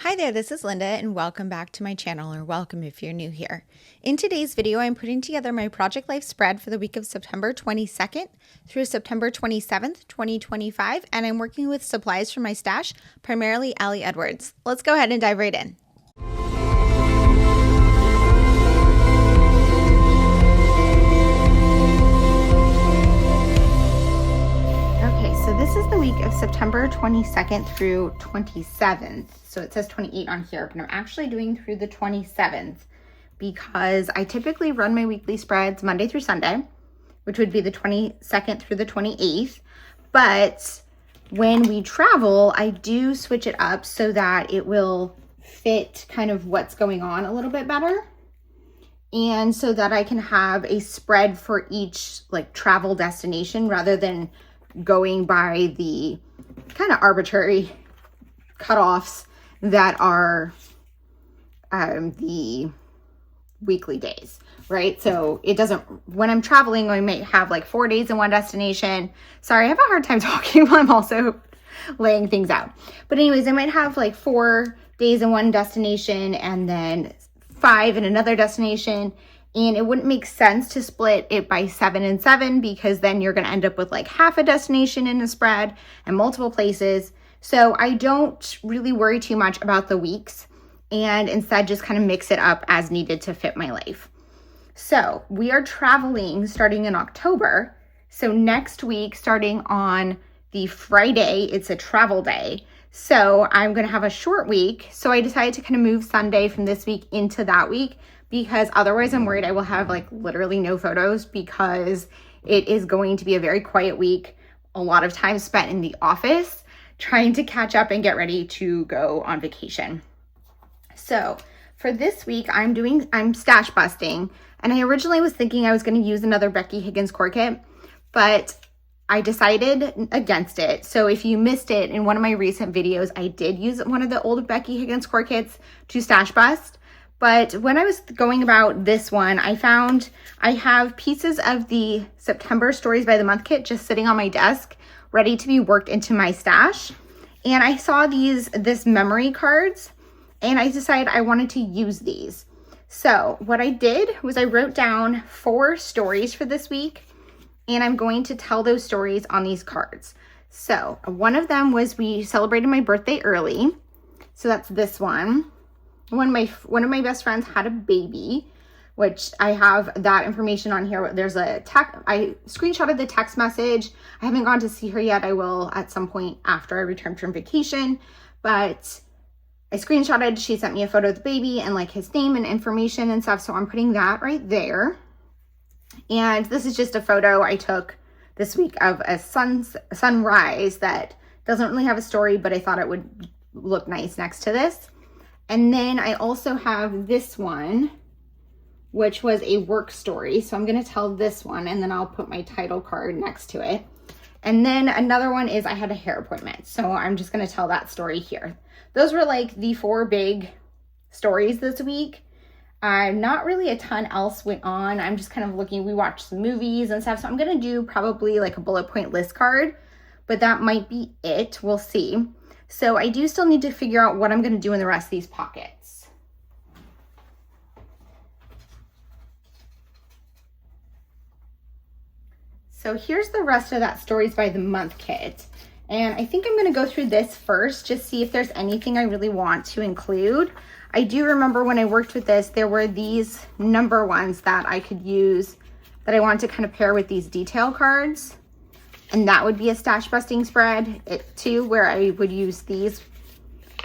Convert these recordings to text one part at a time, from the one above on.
Hi there, this is Linda and welcome back to my channel, or welcome if you're new here. In today's video, I'm putting together my Project Life spread for the week of September 22nd through September 27th, 2025, and I'm working with supplies from my stash, primarily Allie Edwards. Let's go ahead and dive right in. So this is the week of September 22nd through 27th. So it says 28 on here, but I'm actually doing through the 27th because I typically run my weekly spreads Monday through Sunday, which would be the 22nd through the 28th. But when we travel, I do switch it up so that it will fit kind of what's going on a little bit better. And so that I can have a spread for each like travel destination rather than going by the kind of arbitrary cutoffs that are the weekly days, right? So it doesn't, when I'm traveling, I may have like 4 days in one destination. Sorry, I have a hard time talking while I'm also laying things out. But anyways, I might have like 4 days in one destination and then 5 in another destination. And it wouldn't make sense to split it by 7 and 7 because then you're going to end up with like half a destination in a spread and multiple places. So I don't really worry too much about the weeks and instead just kind of mix it up as needed to fit my life. So we are traveling starting in October. So next week, starting on the Friday, it's a travel day. So I'm going to have a short week. So I decided to kind of move Sunday from this week into that week, because otherwise I'm worried I will have like literally no photos because it is going to be a very quiet week. A lot of time spent in the office trying to catch up and get ready to go on vacation. So for this week, I'm stash busting. And I originally was thinking I was going to use another Becky Higgins core kit, but I decided against it. So if you missed it in one of my recent videos, I did use one of the old Becky Higgins core kits to stash bust. But when I was going about this one, I found I have pieces of the September Stories by the Month kit just sitting on my desk, ready to be worked into my stash. And I saw this memory cards, and I decided I wanted to use these. So what I did was I wrote down 4 stories for this week, and I'm going to tell those stories on these cards. So one of them was we celebrated my birthday early. So that's this one. One of my best friends had a baby, which I have that information on here. There's a I screenshotted the text message. I haven't gone to see her yet. I will at some point after I return from vacation, but I screenshotted, she sent me a photo of the baby and like his name and information and stuff. So I'm putting that right there. And this is just a photo I took this week of a sunrise that doesn't really have a story, but I thought it would look nice next to this. And then I also have this one, which was a work story. So I'm going to tell this one and then I'll put my title card next to it. And then another one is I had a hair appointment. So I'm just going to tell that story here. Those were like the 4 big stories this week. Not really a ton else went on. I'm just kind of looking, we watched some movies and stuff. So I'm going to do probably like a bullet point list card, but that might be it. We'll see. So I do still need to figure out what I'm going to do in the rest of these pockets. So here's the rest of that Stories by the Month kit. And I think I'm going to go through this first, just see if there's anything I really want to include. I do remember when I worked with this, there were these number ones that I could use that I wanted to kind of pair with these detail cards. And that would be a stash busting spread too, where I would use these.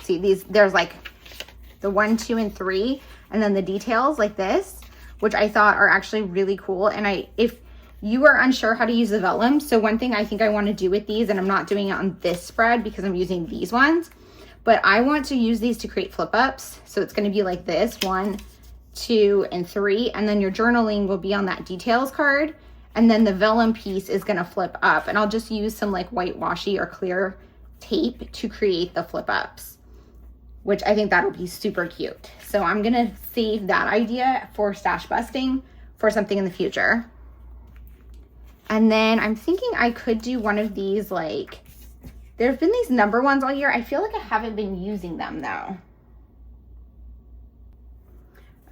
See these, there's like the 1, 2, and 3, and then the details like this, which I thought are actually really cool. And if you are unsure how to use the vellum, so one thing I think I want to do with these, and I'm not doing it on this spread because I'm using these ones, but I want to use these to create flip ups. So it's going to be like this, 1, 2, and 3, and then your journaling will be on that details card. And then the vellum piece is going to flip up, and I'll just use some like white washi or clear tape to create the flip ups, which I think that'll be super cute. So I'm going to save that idea for stash busting for something in the future. And then I'm thinking I could do one of these, like, there have been these number ones all year. I feel like I haven't been using them though.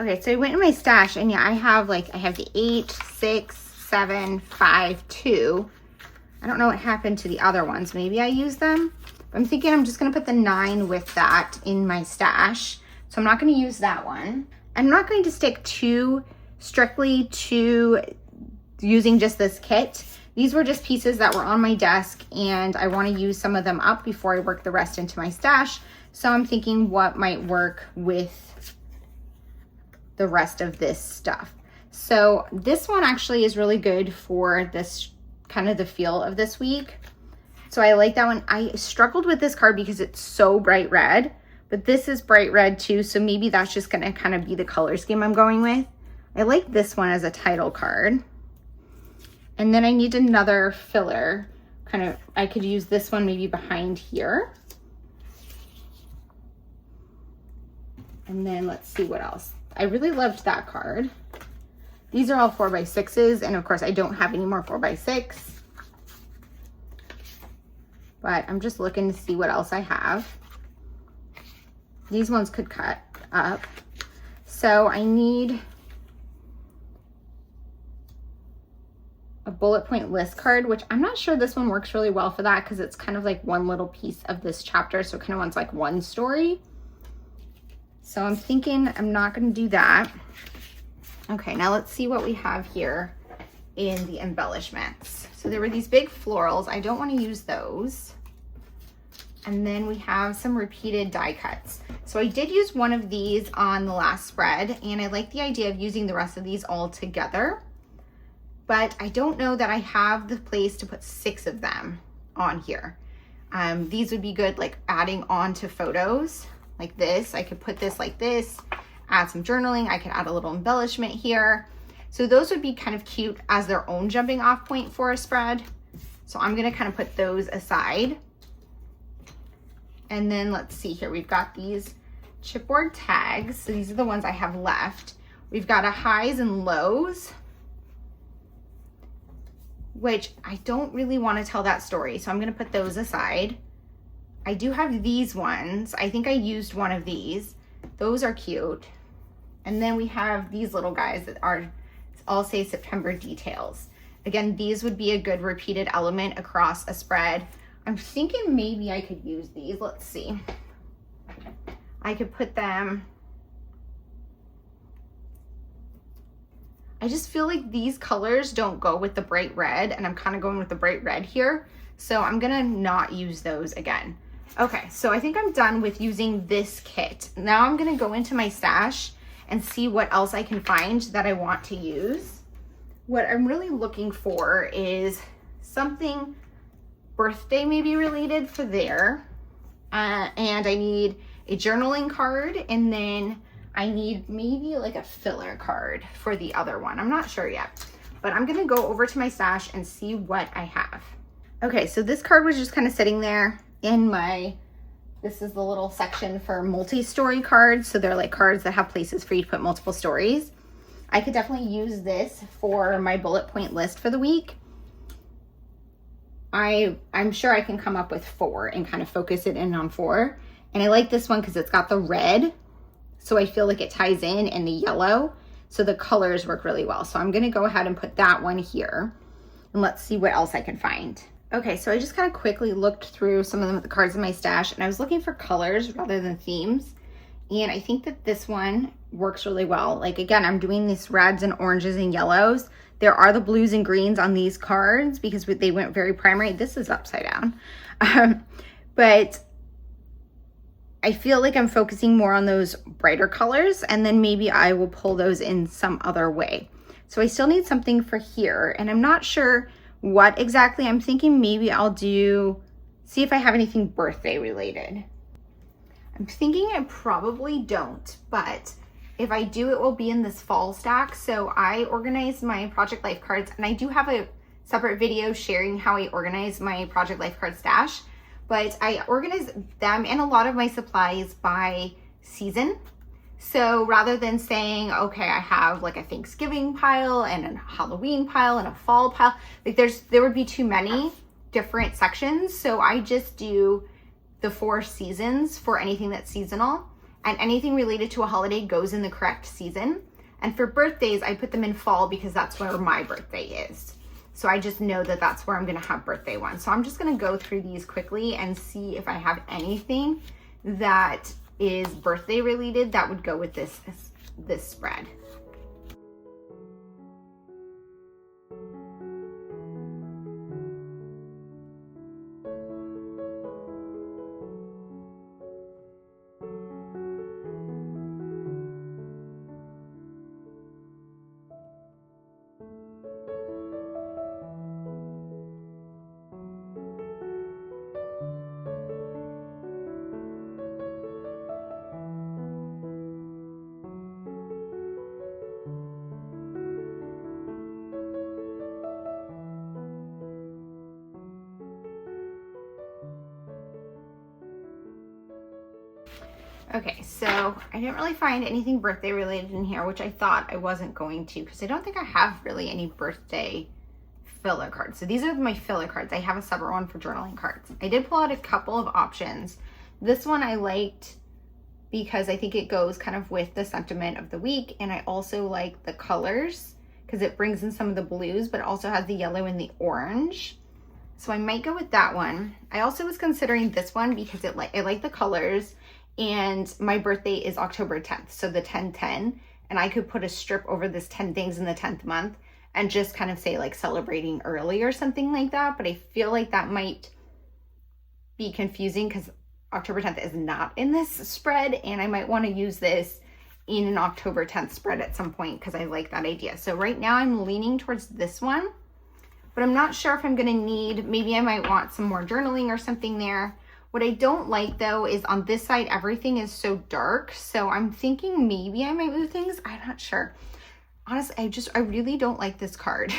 Okay, so I went in my stash and yeah, I have the 8, 6, 7, 5, 2. I don't know what happened to the other ones. Maybe I used them. I'm thinking I'm just gonna put the 9 with that in my stash. So I'm not gonna use that one. I'm not going to stick too strictly to using just this kit. These were just pieces that were on my desk and I wanna use some of them up before I work the rest into my stash. So I'm thinking what might work with the rest of this stuff. So this one actually is really good for this kind of the feel of this week. So I like that one. I struggled with this card because it's so bright red, but this is bright red too. So maybe that's just gonna kind of be the color scheme I'm going with. I like this one as a title card. And then I need another filler. I could use this one maybe behind here. And then let's see what else. I really loved that card. These are all 4x6s, and of course I don't have any more 4x6. But I'm just looking to see what else I have. These ones could cut up. So I need a bullet point list card, which I'm not sure this one works really well for that because it's kind of like one little piece of this chapter. So it kind of wants like one story. So I'm thinking I'm not going to do that. Okay, now let's see what we have here in the embellishments. So there were these big florals. I don't want to use those. And then we have some repeated die cuts. So I did use one of these on the last spread, and I like the idea of using the rest of these all together. But I don't know that I have the place to put 6 of them on here. These would be good like adding on to photos. Like this, I could put this like this, add some journaling. I could add a little embellishment here. So those would be kind of cute as their own jumping off point for a spread. So I'm gonna kind of put those aside. And then let's see here, we've got these chipboard tags. So these are the ones I have left. We've got a highs and lows, which I don't really want to tell that story. So I'm gonna put those aside. I do have these ones. I think I used one of these. Those are cute. And then we have these little guys that are all say September details. Again, these would be a good repeated element across a spread. I'm thinking maybe I could use these. Let's see. I could put them. I just feel like these colors don't go with the bright red, and I'm kind of going with the bright red here. So I'm gonna not use those again. Okay, so I think I'm done with using this kit. Now I'm gonna go into my stash and see what else I can find that I want to use. What I'm really looking for is something birthday maybe related for there. And I need a journaling card, and then I need maybe like a filler card for the other one. I'm not sure yet, but I'm gonna go over to my stash and see what I have. Okay, so this card was just kind of sitting there in my, this is the little section for multi-story cards. So they're like cards that have places for you to put multiple stories. I could definitely use this for my bullet point list for the week. I'm sure I can come up with 4 and kind of focus it in on 4. And I like this one because it's got the red. So I feel like it ties in, and the yellow. So the colors work really well. So I'm gonna go ahead and put that one here. And let's see what else I can find. Okay, so I just kind of quickly looked through some of the cards in my stash, and I was looking for colors rather than themes. And I think that this one works really well. Like again, I'm doing these reds and oranges and yellows. There are the blues and greens on these cards because they went very primary. This is upside down. But I feel like I'm focusing more on those brighter colors, and then maybe I will pull those in some other way. So I still need something for here, and I'm not sure what exactly. I'm thinking maybe I'll see if I have anything birthday related. I'm thinking I probably don't, but if I do, it will be in this fall stack. So I organize my Project Life cards, and I do have a separate video sharing how I organize my Project Life card stash, but I organize them and a lot of my supplies by season. So rather than saying, okay, I have like a Thanksgiving pile and a Halloween pile and a fall pile, like there would be too many different sections. So I just do the 4 seasons for anything that's seasonal. and anything related to a holiday goes in the correct season. And for birthdays, I put them in fall because that's where my birthday is. So I just know that that's where I'm gonna have birthday ones. So I'm just gonna go through these quickly and see if I have anything that is birthday related that would go with this spread. Okay, so I didn't really find anything birthday related in here, which I thought I wasn't going to, because I don't think I have really any birthday filler cards. So these are my filler cards. I have a separate one for journaling cards. I did pull out a couple of options. This one I liked because I think it goes kind of with the sentiment of the week, and I also like the colors because it brings in some of the blues, but also has the yellow and the orange. So I might go with that one. I also was considering this one because I like the colors, and my birthday is October 10th, so the 10/10, and I could put a strip over this 10 things in the 10th month and just kind of say like celebrating early or something like that. But I feel like that might be confusing because October 10th is not in this spread, and I might want to use this in an October 10th spread at some point because I like that idea. So right now I'm leaning towards this one, but I'm not sure if I'm going to need, maybe I might want some more journaling or something there. What I don't like though is on this side, everything is so dark. So I'm thinking maybe I might move things. I'm not sure. Honestly, I really don't like this card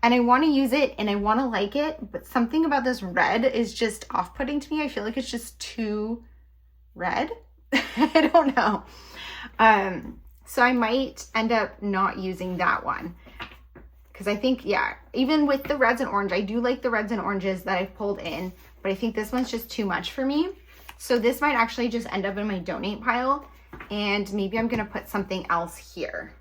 and I want to use it and I want to like it, but something about this red is just off-putting to me. I feel like it's just too red. I don't know. So I might end up not using that one. Because I think, yeah, even with the reds and orange, I do like the reds and oranges that I've pulled in, but I think this one's just too much for me. So this might actually just end up in my donate pile, and maybe I'm gonna put something else here.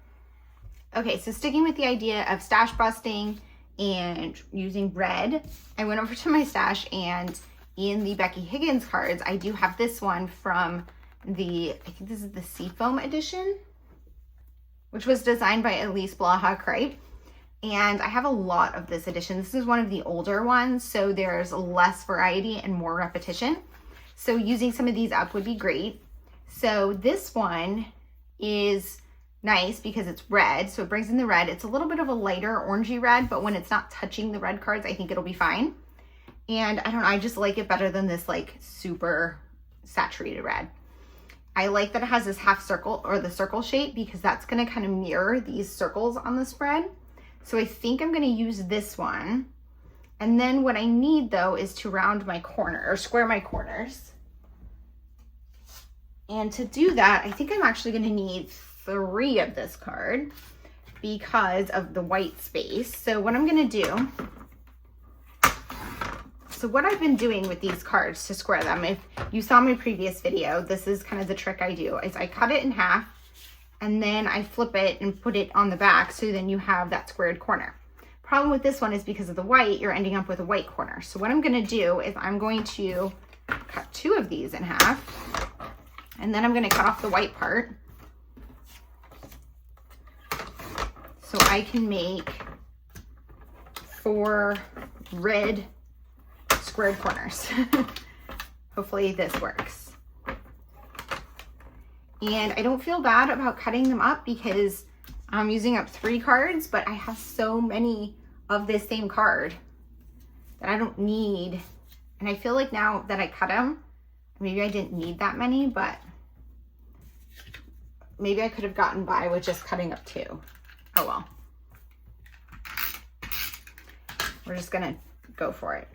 Okay, so sticking with the idea of stash busting and using red, I went over to my stash, and in the Becky Higgins cards, I do have this one from I think this is the Seafoam edition, which was designed by Elise Blaha Kripe. And I have a lot of this edition. This is one of the older ones, so there's less variety and more repetition. So using some of these up would be great. So this one is nice because it's red, so it brings in the red. It's a little bit of a lighter orangey red, but when it's not touching the red cards, I think it'll be fine. And I don't know, I just like it better than this like super saturated red. I like that it has this half circle or the circle shape because that's gonna kind of mirror these circles on the spread. So I think I'm gonna use this one. And then what I need though is to round my corner or square my corners. And to do that, I think I'm actually gonna need 3 of this card because of the white space. So what I'm gonna do, so what I've been doing with these cards to square them, if you saw my previous video, this is kind of the trick I do, is I cut it in half and then I flip it and put it on the back, so then you have that squared corner. Problem with this one is because of the white, you're ending up with a white corner. So what I'm gonna do is I'm going to cut 2 of these in half, and then I'm gonna cut off the white part so I can make 4 red squared corners. Hopefully this works. And I don't feel bad about cutting them up because I'm using up 3 cards, but I have so many of this same card that I don't need. And I feel like now that I cut them, maybe I didn't need that many, but maybe I could have gotten by with just cutting up 2. Oh well. We're just gonna go for it.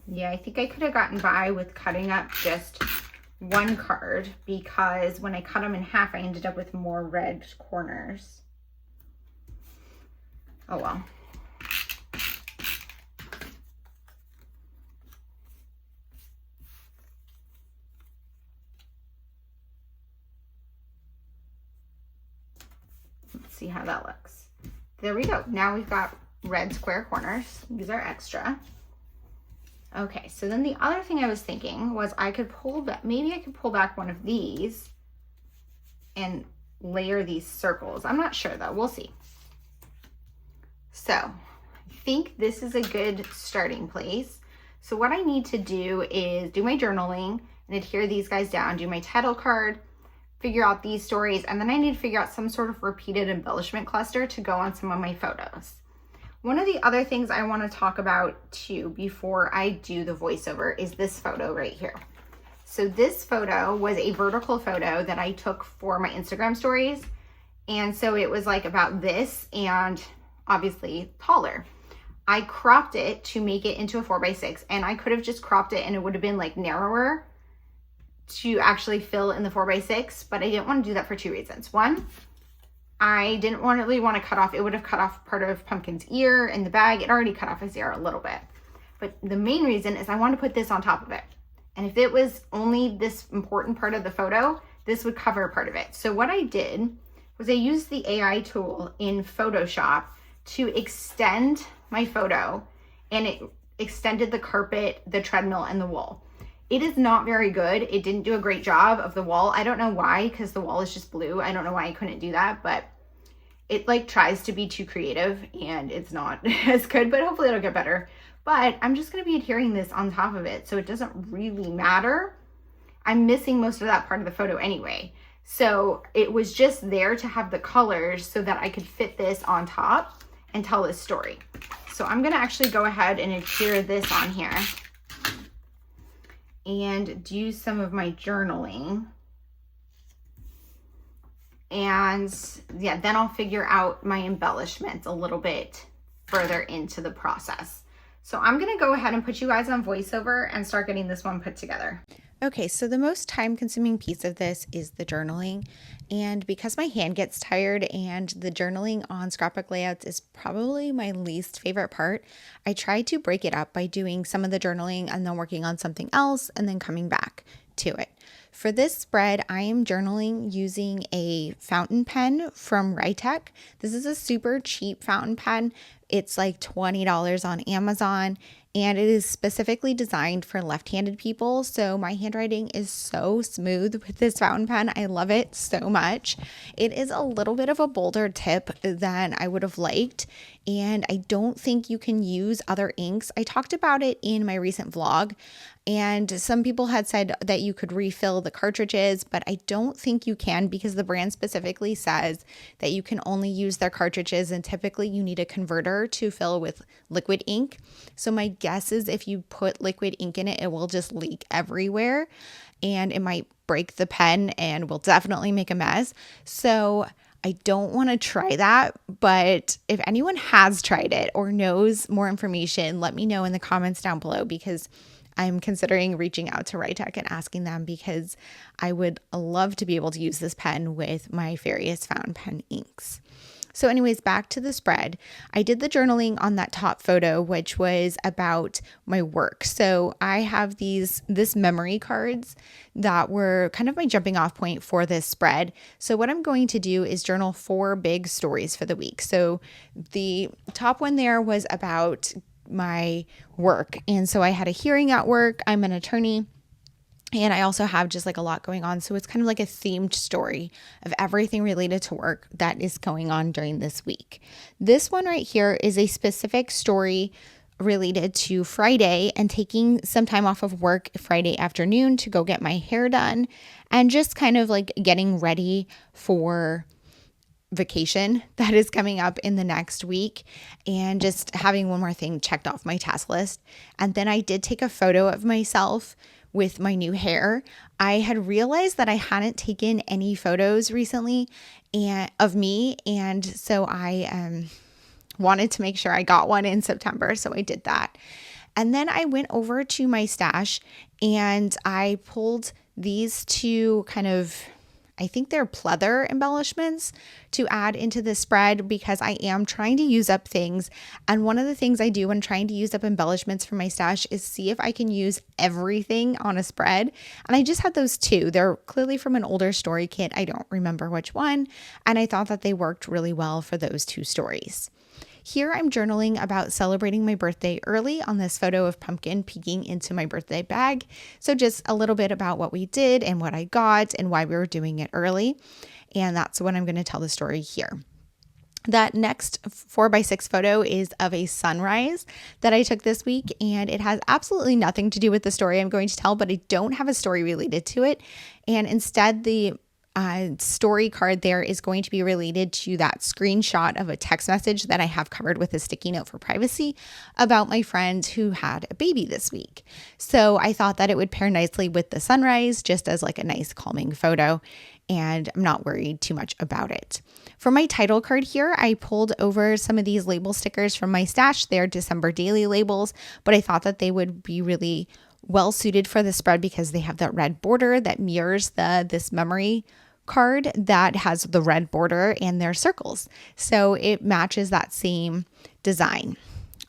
Yeah, I think I could have gotten by with cutting up just one card, because when I cut them in half, I ended up with more red corners. Oh well. Let's see how that looks. There we go. Now we've got red square corners. These are extra. Okay, so then the other thing I was thinking was I could pull back, maybe I could pull back one of these and layer these circles. I'm not sure though, we'll see. So I think this is a good starting place. So what I need to do is do my journaling and adhere these guys down, do my title card, figure out these stories, and then I need to figure out some sort of repeated embellishment cluster to go on some of my photos. One of the other things I want to talk about too before I do the voiceover is this photo right here. So this photo was a vertical photo that I took for my Instagram stories. And so it was like about this and obviously taller. I cropped it to make it into a 4x6, and I could have just cropped it and it would have been like narrower to actually fill in the 4x6, but I didn't want to do that for two reasons. One, I didn't really want to cut off, it would have cut off part of Pumpkin's ear in the bag. It already cut off his ear a little bit. But the main reason is I want to put this on top of it. And if it was only this important part of the photo, this would cover part of it. So what I did was I used the AI tool in Photoshop to extend my photo, and it extended the carpet, the treadmill, and the wall. It is not very good. It didn't do a great job of the wall. I don't know why, because the wall is just blue. I don't know why I couldn't do that, but it like tries to be too creative and it's not as good, but hopefully it'll get better. But I'm just going to be adhering this on top of it, so it doesn't really matter. I'm missing most of that part of the photo anyway. So it was just there to have the colors so that I could fit this on top and tell this story. So I'm going to actually go ahead and adhere this on here and do some of my journaling. And yeah, then I'll figure out my embellishments a little bit further into the process. So I'm gonna go ahead and put you guys on voiceover and start getting this one put together. Okay, so the most time-consuming piece of this is the journaling. And because my hand gets tired and the journaling on scrapbook layouts is probably my least favorite part, I try to break it up by doing some of the journaling and then working on something else and then coming back to it. For this spread, I am journaling using a fountain pen from Rytech. This is a super cheap fountain pen. It's like $20 on Amazon, and it is specifically designed for left-handed people. So my handwriting is so smooth with this fountain pen. I love it so much. It is a little bit of a bolder tip than I would have liked, and I don't think you can use other inks. I talked about it in my recent vlog, and some people had said that you could refill the cartridges, but I don't think you can, because the brand specifically says that you can only use their cartridges, and typically you need a converter to fill with liquid ink. So my guess is if you put liquid ink in it, it will just leak everywhere and it might break the pen and will definitely make a mess. So I don't want to try that, but if anyone has tried it or knows more information, let me know in the comments down below, because I'm considering reaching out to Rytech and asking them, because I would love to be able to use this pen with my various fountain pen inks. So anyways, back to the spread. I did the journaling on that top photo, which was about my work. So I have this memory cards that were kind of my jumping off point for this spread. So what I'm going to do is journal 4 big stories for the week. So the top one there was about my work. And so I had a hearing at work. I'm an attorney. And I also have just like a lot going on. So it's kind of like a themed story of everything related to work that is going on during this week. This one right here is a specific story related to Friday and taking some time off of work Friday afternoon to go get my hair done and just kind of like getting ready for vacation that is coming up in the next week, and just having one more thing checked off my task list. And then I did take a photo of myself with my new hair. I had realized that I hadn't taken any photos recently of me, and so I wanted to make sure I got one in September, so I did that. And then I went over to my stash and I pulled these two kind of, I think they're pleather embellishments to add into the spread because I am trying to use up things. And one of the things I do when trying to use up embellishments for my stash is see if I can use everything on a spread. And I just had those two. They're clearly from an older story kit. I don't remember which one. And I thought that they worked really well for those two stories. Here I'm journaling about celebrating my birthday early on this photo of Pumpkin peeking into my birthday bag. So just a little bit about what we did and what I got and why we were doing it early. And that's what I'm going to tell the story here. That next 4x6 photo is of a sunrise that I took this week, and it has absolutely nothing to do with the story I'm going to tell, but I don't have a story related to it. And instead, the story card there is going to be related to that screenshot of a text message that I have covered with a sticky note for privacy about my friend who had a baby this week. So I thought that it would pair nicely with the sunrise just as like a nice calming photo, and I'm not worried too much about it. For my title card here, I pulled over some of these label stickers from my stash. They're December daily labels, but I thought that they would be really well suited for the spread because they have that red border that mirrors this memory card that has the red border and their circles. So it matches that same design.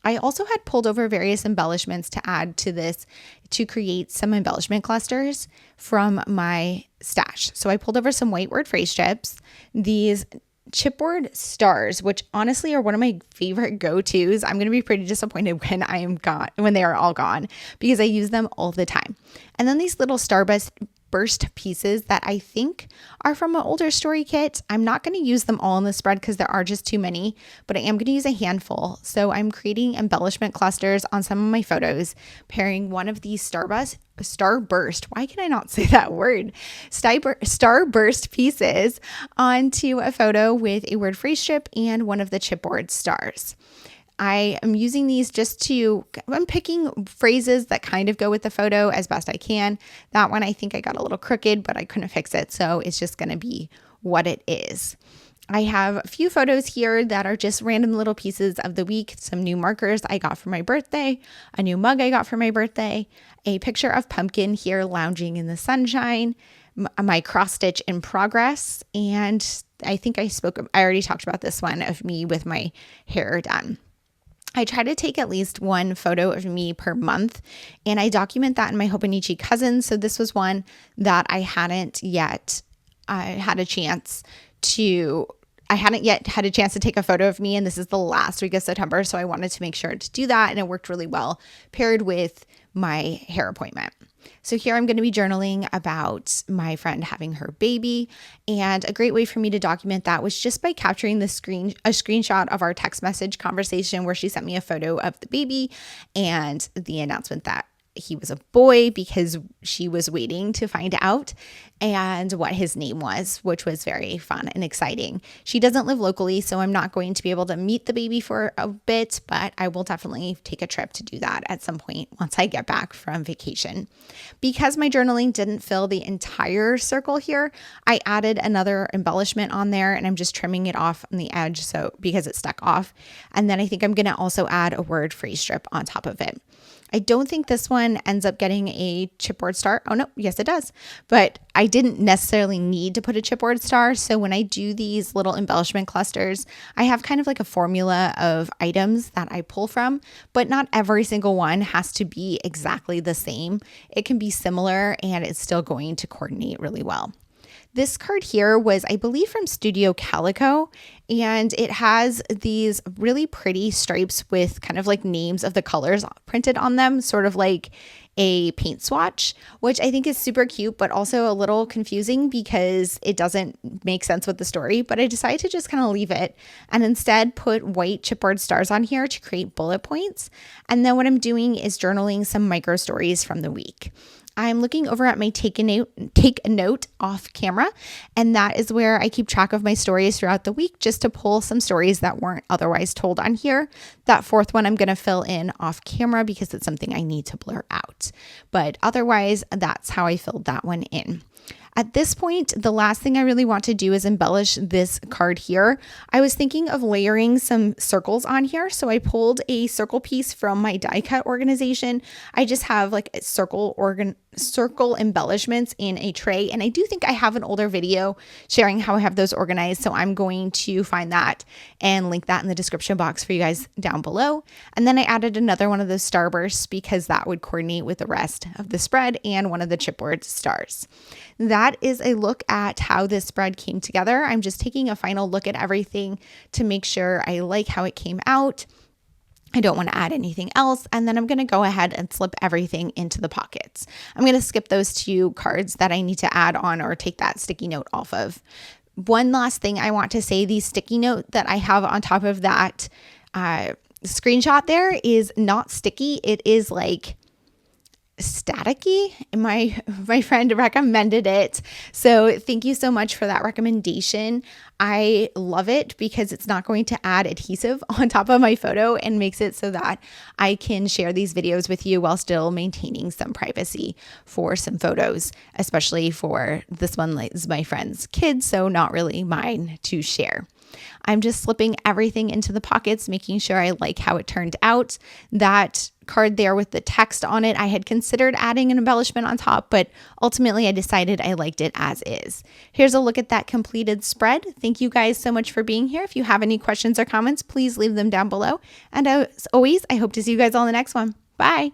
I also had pulled over various embellishments to add to this to create some embellishment clusters from my stash. So I pulled over some white word phrase strips, these chipboard stars, which honestly are one of my favorite go-tos. I'm going to be pretty disappointed when they are all gone because I use them all the time. And then these little Starburst pieces that I think are from an older story kit. I'm not going to use them all in the spread because there are just too many, but I am going to use a handful. So I'm creating embellishment clusters on some of my photos, pairing one of these Starburst, why can I not say that word? Starburst pieces onto a photo with a word phrase strip and one of the chipboard stars. I am using these I'm picking phrases that kind of go with the photo as best I can. That one I think I got a little crooked, but I couldn't fix it. So it's just going to be what it is. I have a few photos here that are just random little pieces of the week. Some new markers I got for my birthday, a new mug I got for my birthday, a picture of Pumpkin here lounging in the sunshine, my cross stitch in progress, and I think I already talked about this one of me with my hair done. I try to take at least one photo of me per month, and I document that in my Hobonichi Cousins. So this was one that I hadn't yet had a chance to take a photo of me, and this is the last week of September, so I wanted to make sure to do that, and it worked really well paired with my hair appointment. So here I'm going to be journaling about my friend having her baby, and a great way for me to document that was just by capturing a screenshot of our text message conversation where she sent me a photo of the baby and the announcement that he was a boy because she was waiting to find out, and what his name was, which was very fun and exciting. She doesn't live locally, so I'm not going to be able to meet the baby for a bit, but I will definitely take a trip to do that at some point once I get back from vacation. Because my journaling didn't fill the entire circle here, I added another embellishment on there, and I'm just trimming it off on the edge because it's stuck off. And then I think I'm going to also add a word phrase strip on top of it. I don't think this one ends up getting a chipboard star. Oh no, yes it does. But I didn't necessarily need to put a chipboard star. So when I do these little embellishment clusters, I have kind of like a formula of items that I pull from, but not every single one has to be exactly the same. It can be similar and it's still going to coordinate really well. This card here was, I believe, from Studio Calico, and it has these really pretty stripes with kind of like names of the colors printed on them, sort of like a paint swatch, which I think is super cute, but also a little confusing because it doesn't make sense with the story. But I decided to just kind of leave it and instead put white chipboard stars on here to create bullet points. And then what I'm doing is journaling some micro stories from the week. I'm looking over at my take a note off camera, and that is where I keep track of my stories throughout the week just to pull some stories that weren't otherwise told on here. That fourth one I'm going to fill in off camera because it's something I need to blur out. But otherwise, that's how I filled that one in. At this point, the last thing I really want to do is embellish this card here. I was thinking of layering some circles on here. So I pulled a circle piece from my die cut organization. I just have like a circle embellishments in a tray. And I do think I have an older video sharing how I have those organized. So I'm going to find that and link that in the description box for you guys down below. And then I added another one of those starbursts because that would coordinate with the rest of the spread and one of the chipboard stars. That is a look at how this spread came together. I'm just taking a final look at everything to make sure I like how it came out. I don't want to add anything else. And then I'm going to go ahead and slip everything into the pockets. I'm going to skip those 2 cards that I need to add on or take that sticky note off of. One last thing I want to say, the sticky note that I have on top of that screenshot there is not sticky. It is like staticky. My friend recommended it. So thank you so much for that recommendation. I love it because it's not going to add adhesive on top of my photo and makes it so that I can share these videos with you while still maintaining some privacy for some photos, especially for this one is my friend's kids, so not really mine to share. I'm just slipping everything into the pockets, making sure I like how it turned out. That card there with the text on it, I had considered adding an embellishment on top, but ultimately I decided I liked it as is. Here's a look at that completed spread. Thank you guys so much for being here. If you have any questions or comments, please leave them down below. And as always, I hope to see you guys all in the next one. Bye.